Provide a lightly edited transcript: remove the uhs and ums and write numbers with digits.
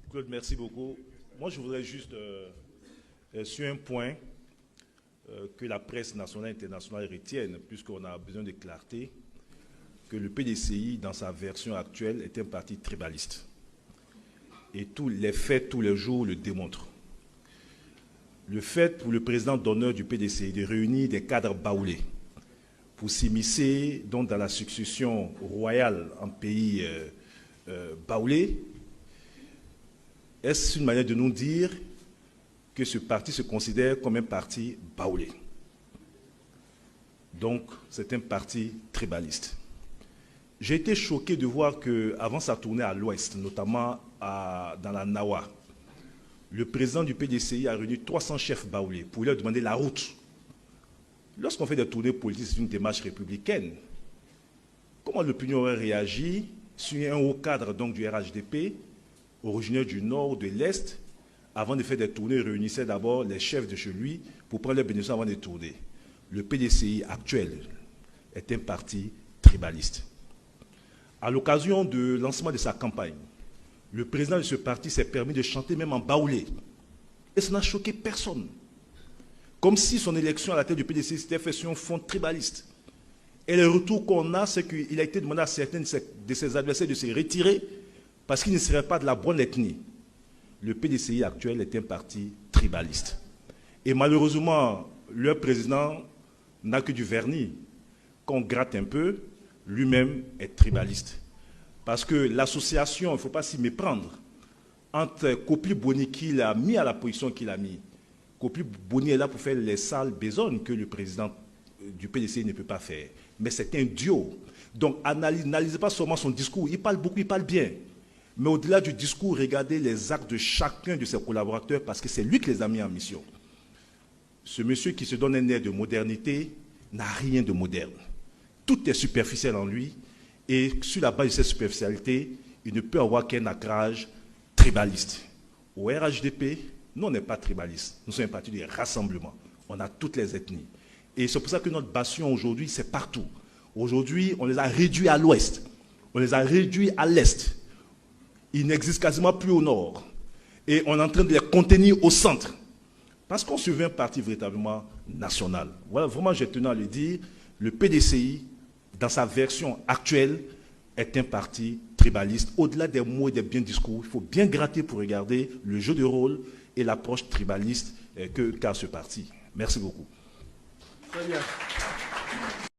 Claude, merci beaucoup. Moi, je voudrais juste, sur un point, que la presse nationale et internationale retienne, puisqu'on a besoin de clarté, que le PDCI, dans sa version actuelle, est un parti tribaliste. Et tous les faits, tous les jours, le démontrent. Le fait pour le président d'honneur du PDCI de réunir des cadres baoulés pour s'immiscer dans la succession royale en pays baoulé, est-ce une manière de nous dire que ce parti se considère comme un parti baoulé? Donc, c'est un parti tribaliste. J'ai été choqué de voir qu'avant sa tournée à l'ouest, notamment dans la Nawa, le président du PDCI a réuni 300 chefs baoulés pour leur demander la route. Lorsqu'on fait des tournées politiques, c'est une démarche républicaine. Comment l'opinion aurait réagi si un haut cadre donc, du RHDP, originaire du nord ou de l'est, avant de faire des tournées, réunissait d'abord les chefs de chez lui pour prendre les bénéficiaires avant de tourner? Le PDCI actuel est un parti tribaliste. À l'occasion du lancement de sa campagne, le président de ce parti s'est permis de chanter même en baoulé. Et ça n'a choqué personne. Comme si son élection à la tête du PDCI s'était fait sur un fond tribaliste. Et le retour qu'on a, c'est qu'il a été demandé à certains de ses adversaires de se retirer parce qu'ils ne seraient pas de la bonne ethnie. Le PDCI actuel est un parti tribaliste. Et malheureusement, leur président n'a que du vernis. Quand on gratte un peu, lui-même est tribaliste. Parce que l'association, il ne faut pas s'y méprendre, entre Kopli Boni qu'il a mis à la position qu'il a mis. Kopli Boni est là pour faire les sales besognes que le président du PDCI ne peut pas faire. Mais c'est un duo. Donc, n'analysez pas seulement son discours. Il parle beaucoup, il parle bien. Mais au-delà du discours, regardez les actes de chacun de ses collaborateurs parce que c'est lui qui les a mis en mission. Ce monsieur qui se donne un air de modernité n'a rien de moderne. Tout est superficiel en lui. Et sur la base de cette superficialité, il ne peut avoir qu'un ancrage tribaliste. Au RHDP, nous, on n'est pas tribaliste. Nous sommes un parti de rassemblement. On a toutes les ethnies. Et c'est pour ça que notre bastion aujourd'hui, c'est partout. Aujourd'hui, on les a réduits à l'ouest. On les a réduits à l'est. Ils n'existent quasiment plus au nord. Et on est en train de les contenir au centre. Parce qu'on se veut un parti véritablement national. Voilà, vraiment, j'ai tenu à le dire. Le PDCI, dans sa version actuelle, est un parti tribaliste. Au-delà des mots et des biens discours, il faut bien gratter pour regarder le jeu de rôle et l'approche tribaliste qu'a ce parti. Merci beaucoup. Très bien.